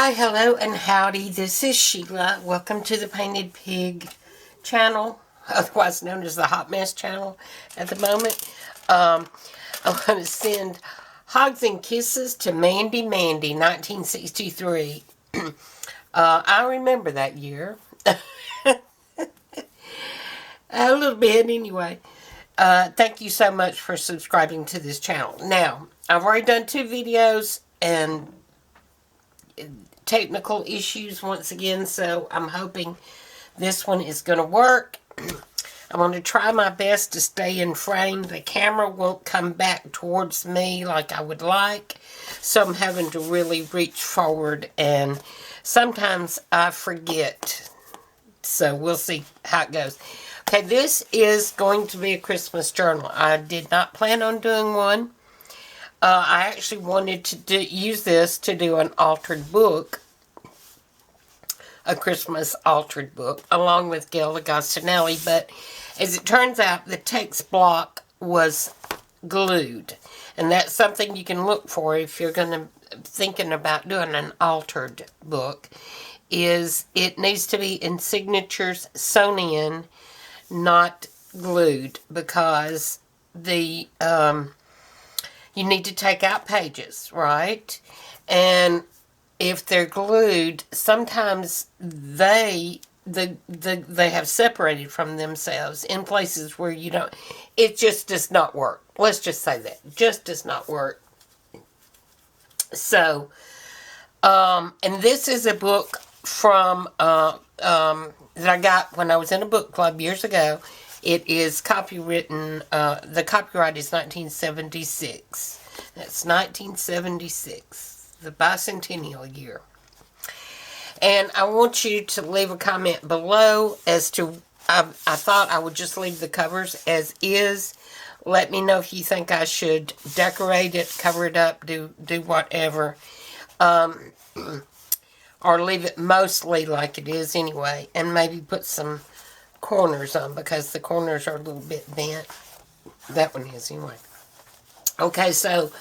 Hi, hello, and howdy. This is Sheila. Welcome to the Painted Pig channel, otherwise known as the Hot Mess channel at the moment. I want to send hugs and kisses to Mandy, 1963. I remember that year. A little bit, anyway. Thank you so much for subscribing to this channel. Now, I've already done 2 videos, and technical issues once again, so I'm hoping this one is going to work. I'm going to try my best to stay in frame. The camera won't come back towards me like I would like, so I'm having to really reach forward, and sometimes I forget. So we'll see how it goes. Okay, this is going to be a Christmas journal. I did not plan on doing one. I actually wanted to use this to do an altered book, a Christmas altered book, along with Gail Agostinelli, but as it turns out, the text block was glued, and that's something you can look for if you're thinking about doing an altered book, is it needs to be in signatures sewn in, not glued, because the you need to take out pages, right? And if they're glued, sometimes they have separated from themselves in places where you don't. It just does not work. Let's just say that. Just does not work. So, and this is a book from that I got when I was in a book club years ago. It is copywritten, the copyright is 1976. That's 1976, the bicentennial year. And I want you to leave a comment below as to, I thought I would just leave the covers as is. Let me know if you think I should decorate it, cover it up, do whatever. Or leave it mostly like it is anyway, and maybe put some corners on, because the corners are a little bit bent. That one is anyway. Okay, so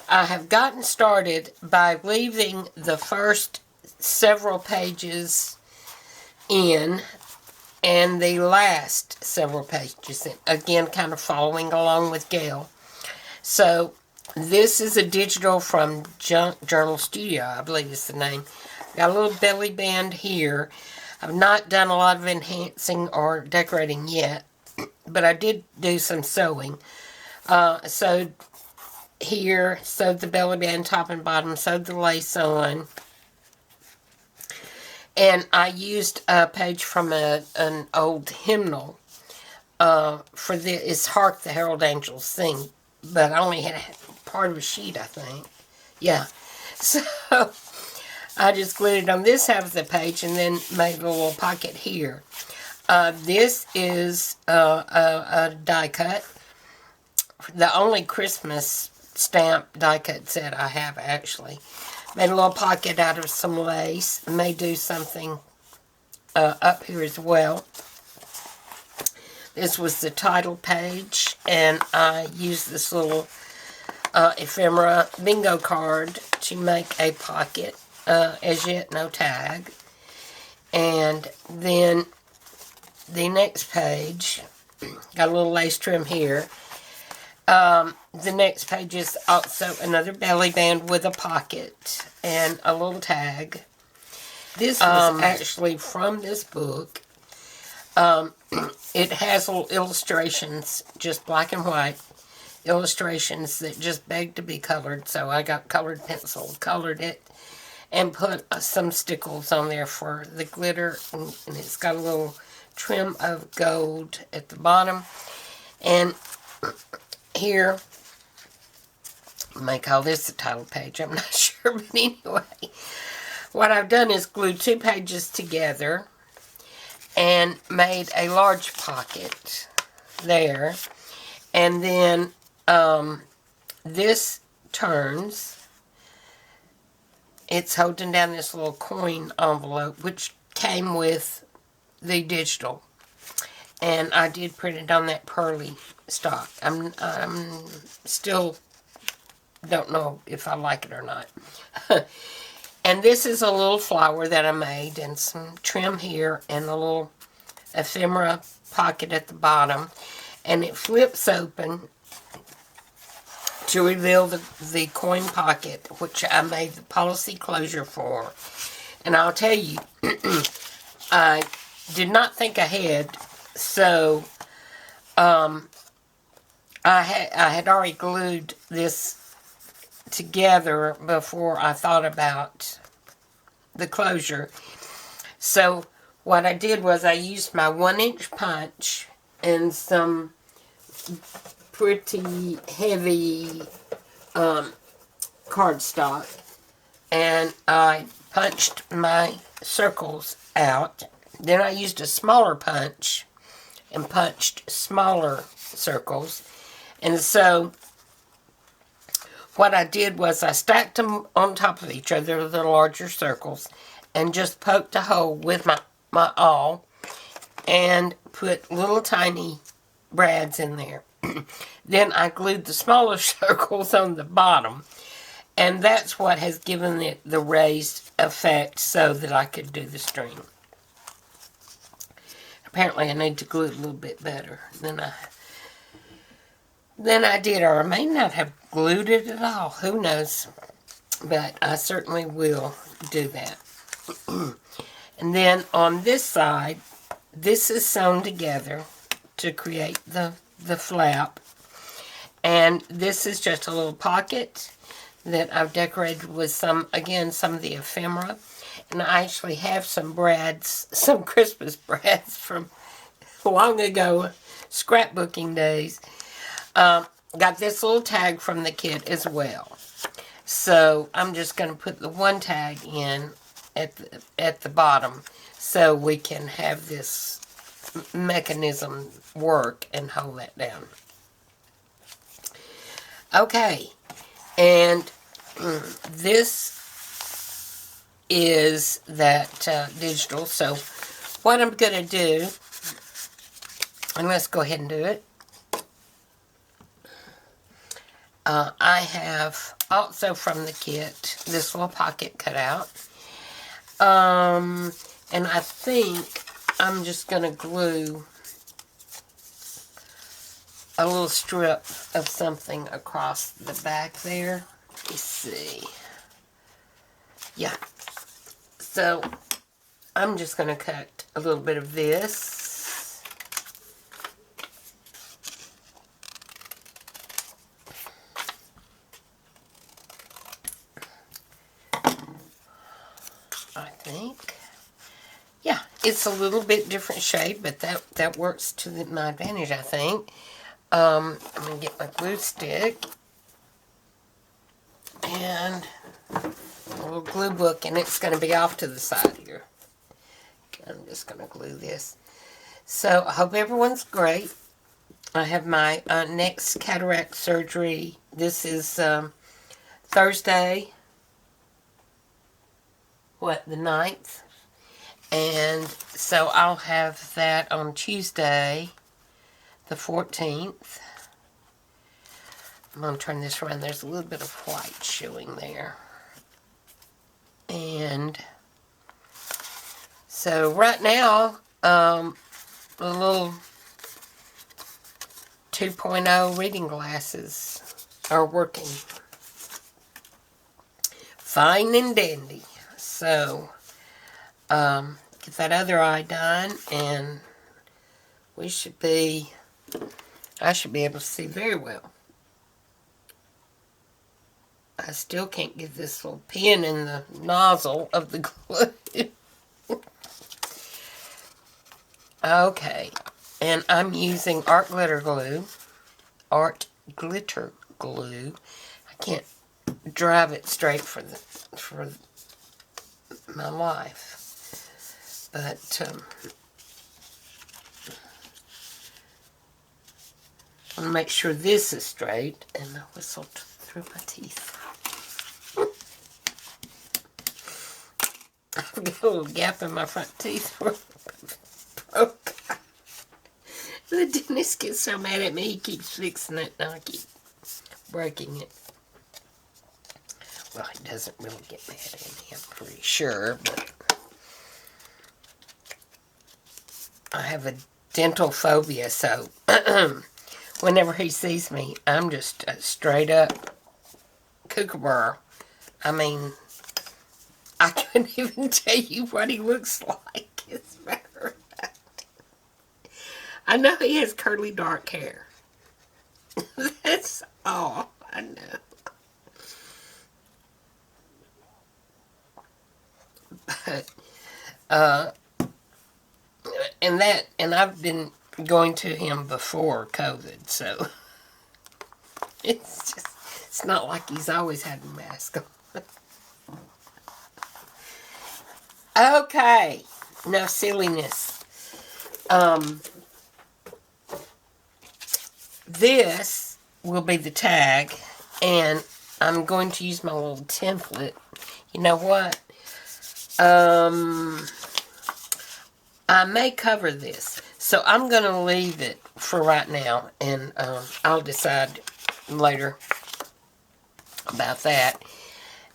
I have gotten started by leaving the first several pages in and the last several pages in. Again, kind of following along with Gail. So this is a digital from Junk Journal Studio, I believe is the name. Got a little belly band here. I've not done a lot of enhancing or decorating yet, but I did do some sewing. Sewed here, sewed the belly band top and bottom, sewed the lace on. And I used a page from an old hymnal for this. It's Hark the Herald Angels Sing, but I only had part of a sheet, I think. Yeah. So I just glued it on this half of the page and then made a little pocket here. This is a die cut. The only Christmas stamp die cut set I have, actually. Made a little pocket out of some lace. May do something up here as well. This was the title page, and I used this little ephemera bingo card to make a pocket. As yet, no tag. And then the next page, got a little lace trim here. The next page is also another belly band with a pocket and a little tag. This was actually from this book. It has little illustrations, just black and white illustrations that just beg to be colored. So I got colored pencil, colored it, and put some stickles on there for the glitter. And it's got a little trim of gold at the bottom. And here, I may call this the title page, I'm not sure, but anyway. What I've done is glued 2 pages together and made a large pocket there. And then this turns. It's holding down this little coin envelope, which came with the digital. And I did print it on that pearly stock. I'm still don't know if I like it or not. And this is a little flower that I made, and some trim here, and a little ephemera pocket at the bottom. And it flips open to reveal the coin pocket, which I made the policy closure for. And I'll tell you, I did not think ahead, so I had already glued this together before I thought about the closure. So what I did was I used my 1-inch punch and some pretty heavy cardstock, and I punched my circles out. Then I used a smaller punch and punched smaller circles. And so what I did was I stacked them on top of each other, the larger circles, and just poked a hole with my awl and put little tiny brads in there. Then I glued the smaller circles on the bottom, and that's what has given it the raised effect so that I could do the string. Apparently I need to glue it a little bit better than I did, or I may not have glued it at all. Who knows? But I certainly will do that. And then on this side, this is sewn together to create the flap. And this is just a little pocket that I've decorated with some of the ephemera. And I actually have some brads, some Christmas brads from long ago, scrapbooking days. Got this little tag from the kit as well. So I'm just going to put the one tag in at the bottom so we can have this mechanism work and hold that down. Okay, and this is that digital. So what I'm going to do, and let's go ahead and do it. I have also from the kit this little pocket cut out. And I think I'm just going to glue a little strip of something across the back there. Let's see. Yeah. So I'm just going to cut a little bit of this. I think. Yeah, it's a little bit different shape, but that works to my advantage, I think. I'm going to get my glue stick and a little glue book, and it's going to be off to the side here. I'm just going to glue this. So I hope everyone's great. I have my next cataract surgery. This is Thursday, the 9th. And so I'll have that on Tuesday, the 14th. I'm going to turn this around. There's a little bit of white showing there. And so right now, the little 2.0 reading glasses are working fine and dandy. So, get that other eye done, and I should be able to see very well. I still can't get this little pin in the nozzle of the glue. Okay, and I'm using art glitter glue. I can't drive it straight for my life, but I want to make sure this is straight, and I whistled through my teeth. I've got a little gap in my front teeth broke. The dentist gets so mad at me, he keeps fixing it, and I keep breaking it. Well, he doesn't really get mad at me, I'm pretty sure, but I have a dental phobia, so whenever he sees me, I'm just a straight up kookaburra. I mean, I couldn't even tell you what he looks like, as a matter of fact. I know he has curly dark hair. That's all I know. But, and I've been going to him before COVID, so it's not like he's always had a mask on. Okay, no silliness. This will be the tag, and I'm going to use my little template. You know what? I may cover this, so I'm going to leave it for right now, and I'll decide later about that.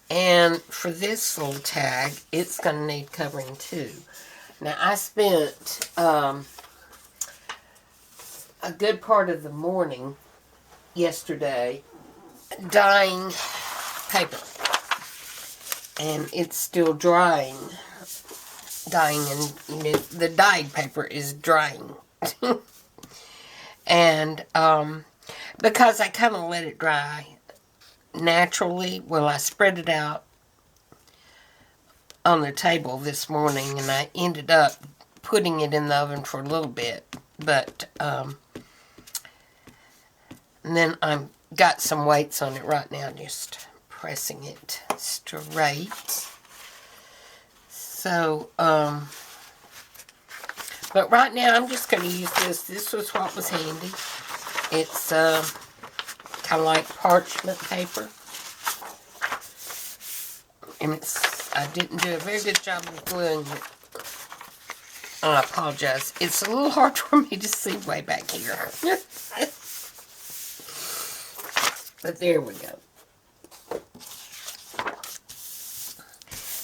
And for this little tag, it's going to need covering too. Now, I spent a good part of the morning yesterday dyeing paper, and it's still drying, and the dyed paper is drying. And because I kind of let it dry naturally, well, I spread it out on the table this morning, and I ended up putting it in the oven for a little bit, but and then I've got some weights on it right now, just pressing it straight. So, but right now I'm just going to use this. This was what was handy. It's kind of like parchment paper. And I didn't do a very good job of gluing it. I apologize. It's a little hard for me to see way back here. But there we go.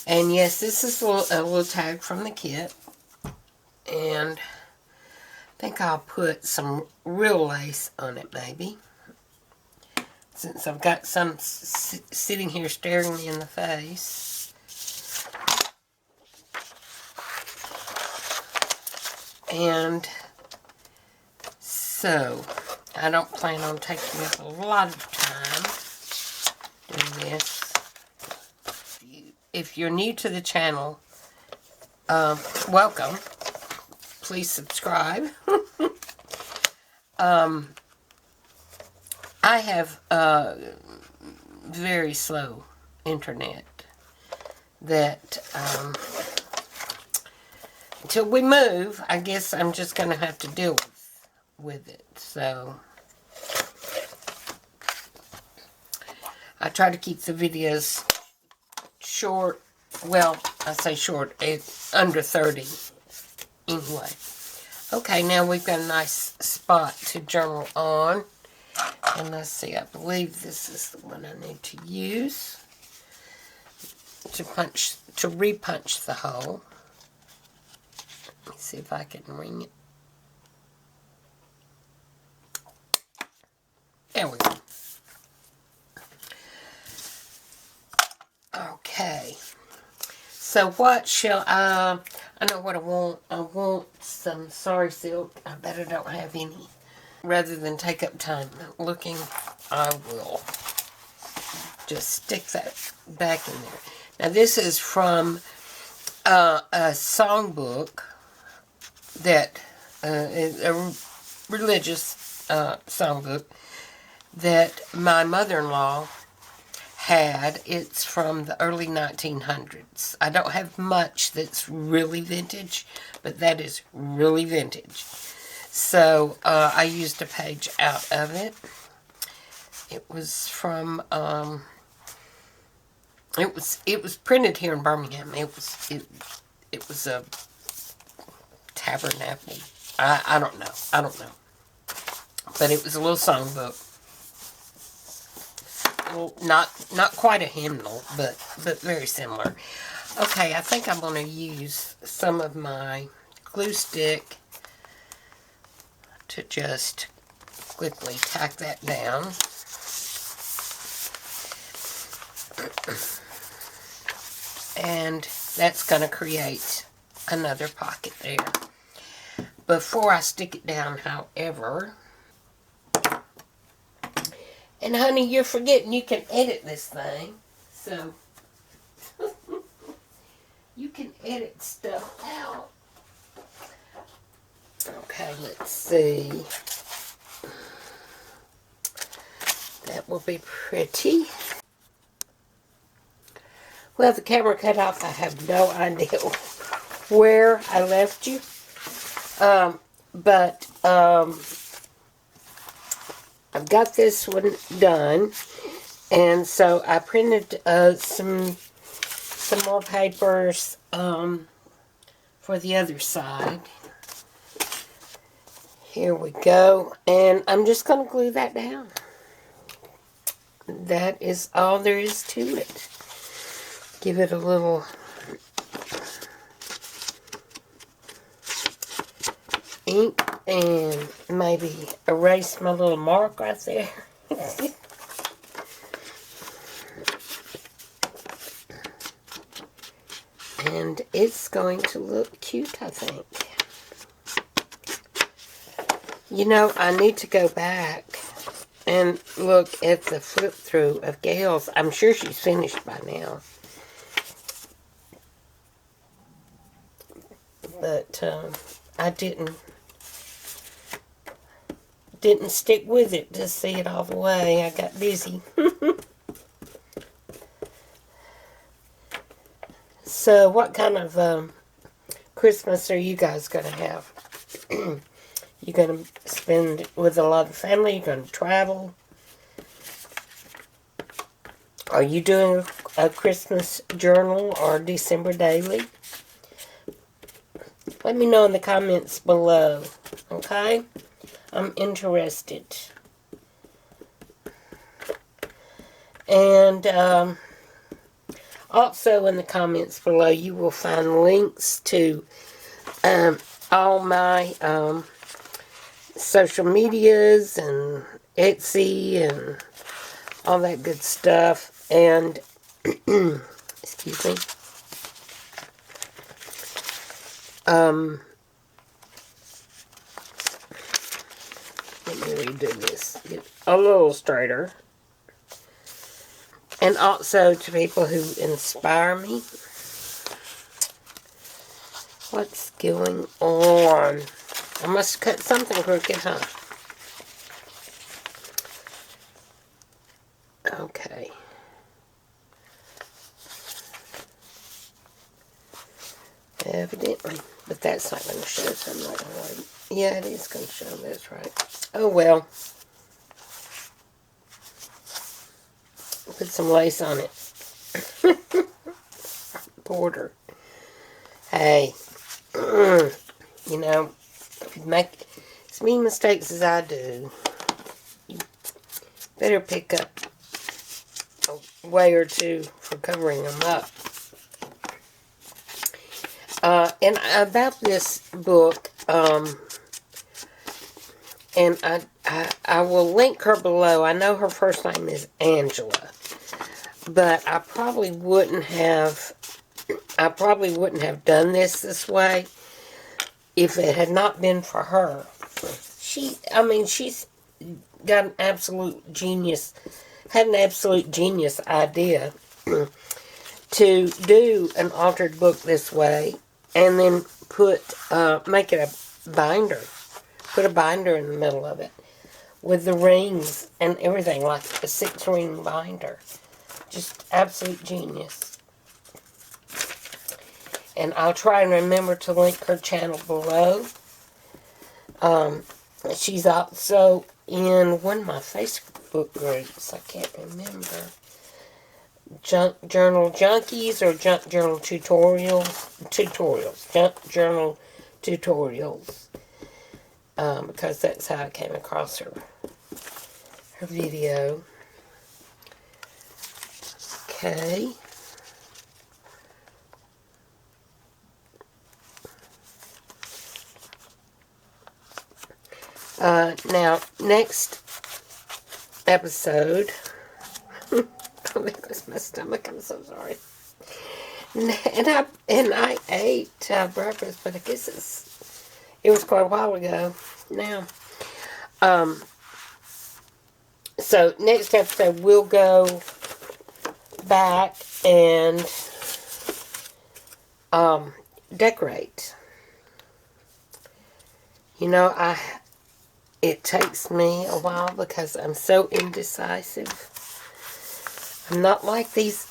And yes, this is a little tag from the kit. And I think I'll put some real lace on it, maybe. Since I've got some sitting here staring me in the face. And so, I don't plan on taking up a lot of time doing this. If you're new to the channel, welcome. Please subscribe. I have very slow internet that until we move, I guess I'm just going to have to deal with it. So I try to keep the videos short. Well, I say short, it's under 30 anyway. Okay, now we've got a nice spot to journal on. And let's see, I believe this is the one I need to use to re-punch the hole. Let me see if I can ring it. There we go. Okay. So what shall I know what I want. I want some Sorry Silk. I bet I don't have any. Rather than take up time looking, I will just stick that back in there. Now this is from a songbook that is a religious songbook that my mother-in-law had. It's from the early 1900s. I don't have much that's really vintage, but that is really vintage. So, I used a page out of it. It was from, it was printed here in Birmingham. It was a tabernacle. I don't know. But it was a little songbook. Bible, not quite a hymnal, but very similar. Okay, I think I'm going to use some of my glue stick to just quickly tack that down. And that's going to create another pocket there. Before I stick it down, however, and honey, you're forgetting you can edit this thing, so you can edit stuff out. Okay, let's see. That will be pretty. Well, the camera cut off. I have no idea where I left you. But I've got this one done. And so I printed some more papers for the other side. Here we go. And I'm just going to glue that down. That is all there is to it. Give it a little ink and maybe erase my little mark right there. And it's going to look cute, I think. You know, I need to go back and look at the flip through of Gail's. I'm sure she's finished by now. But I didn't stick with it to see it all the way. I got busy. So what kind of Christmas are you guys going to have? You going to spend it with a lot of family? You going to travel? Are you doing a Christmas journal or December daily? Let me know in the comments below, okay? I'm interested. And also in the comments below, you will find links to all my social medias and Etsy and all that good stuff. And, excuse me. Let me redo this. Get a little straighter. And also to people who inspire me. What's going on? I must cut something crooked, huh? Okay. Evidently. But that's not going to show, so I'm not going to worry. Yeah, it is going to show. That's right. Oh, well. Put some lace on it. Border. Hey. You know, if you make as many mistakes as I do, you better pick up a way or two for covering them up. And about this book, and I will link her below. I know her first name is Angela, but I probably wouldn't have done this way if it had not been for her. She's got an absolute genius idea to do an altered book this way, and then make it a binder. Put a binder in the middle of it with the rings and everything, like a 6-ring binder. Just absolute genius. And I'll try and remember to link her channel below. She's also in one of my Facebook groups. I can't remember. Junk Journal Junkies or Junk Journal Tutorials. Junk Journal Tutorials. Because that's how I came across her video. Okay. Now, next episode, oh, there goes my stomach, I'm so sorry. And I ate breakfast, but I guess it was quite a while ago now. So next episode we'll go back and decorate. You know, it takes me a while because I'm so indecisive. I'm not like these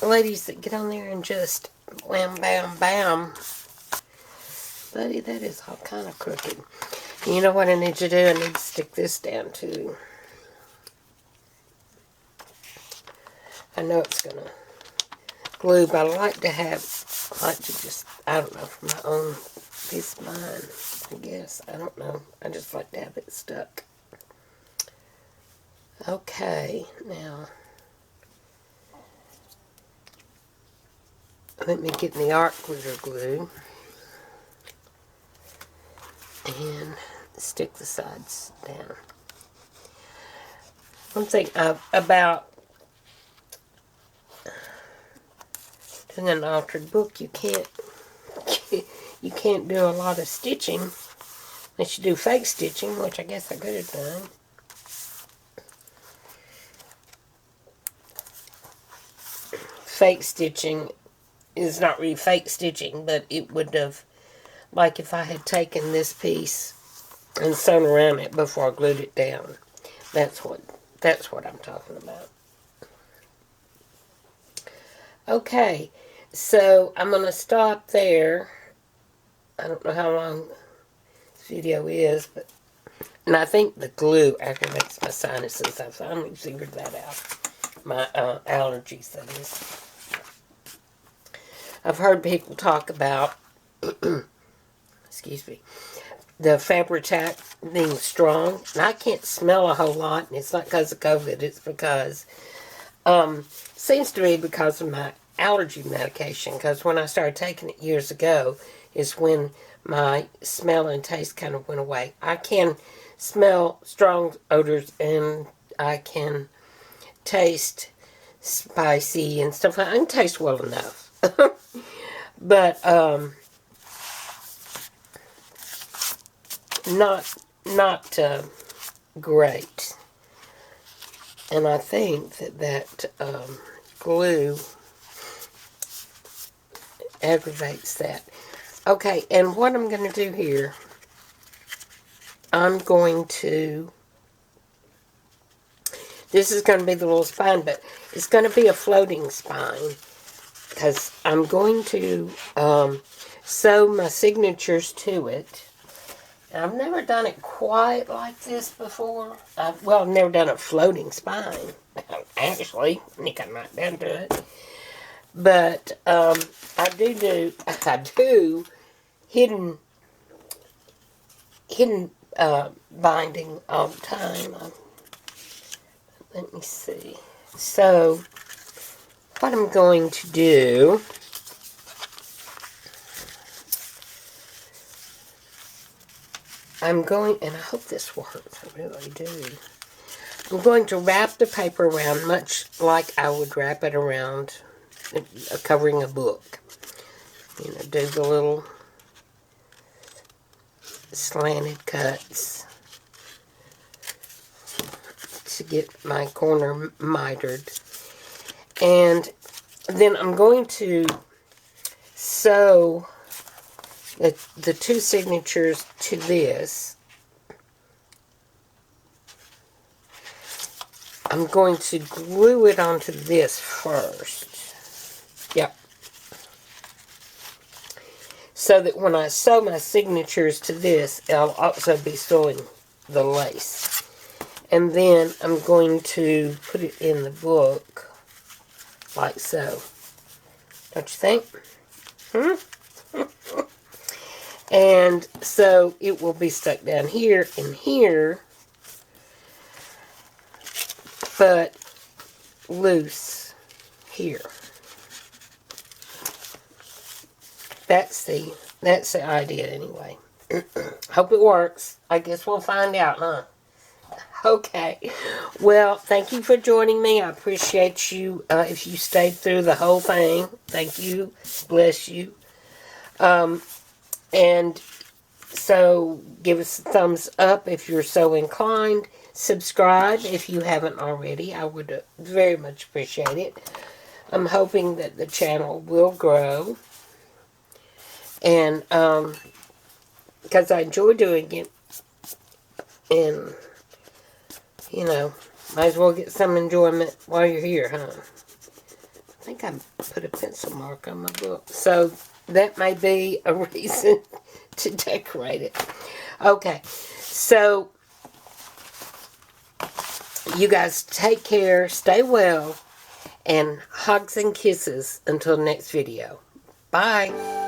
ladies that get on there and just wham, bam, bam. Buddy, that is all kind of crooked. You know what I need to do? I need to stick this down too. I know it's going to glue, but I like to just, I don't know, for my own peace of mind, I guess. I don't know. I just like to have it stuck. Okay, now, let me get in the art glitter glue and stick the sides down. One thing about doing an altered book, you can't do a lot of stitching unless you do fake stitching, which I guess I could have done. Fake stitching is not really fake stitching, but it would have, like if I had taken this piece and sewn around it before I glued it down. That's what I'm talking about. Okay, so I'm going to stop there. I don't know how long this video is, and I think the glue aggravates my sinuses. I finally figured that out. My allergies, that is. I've heard people talk about, excuse me, the Fabri-Tac being strong, and I can't smell a whole lot, and it's not because of COVID, it's because, seems to be because of my allergy medication, because when I started taking it years ago, is when my smell and taste kind of went away. I can smell strong odors, and I can taste spicy and stuff. I can taste well enough. But, not great. And I think that glue aggravates that. Okay, and what I'm going to do here, I'm going to, this is going to be the little spine, but it's going to be a floating spine, because I'm going to sew my signatures to it. And I've never done it quite like this before. I've never done a floating spine, actually. I think I'm not down to it. But I do hidden binding all the time. Let me see. So, what I'm going to do, and I hope this works, I really do. I'm going to wrap the paper around much like I would wrap it around covering a book. You know, do the little slanted cuts to get my corner mitered. And then I'm going to sew the two signatures to this. I'm going to glue it onto this first. Yep. So that when I sew my signatures to this, I'll also be sewing the lace. And then I'm going to put it in the book like so. Don't you think? And so it will be stuck down here and here, but loose here. That's the idea anyway. Hope it works. I guess we'll find out, huh? Okay. Well, thank you for joining me. I appreciate you if you stayed through the whole thing. Thank you. Bless you. And so give us a thumbs up if you're so inclined. Subscribe if you haven't already. I would very much appreciate it. I'm hoping that the channel will grow. And because I enjoy doing it. And, you know, might as well get some enjoyment while you're here, huh? I think I put a pencil mark on my book. So that may be a reason to decorate it. Okay, so you guys take care, stay well, and hugs and kisses until next video. Bye.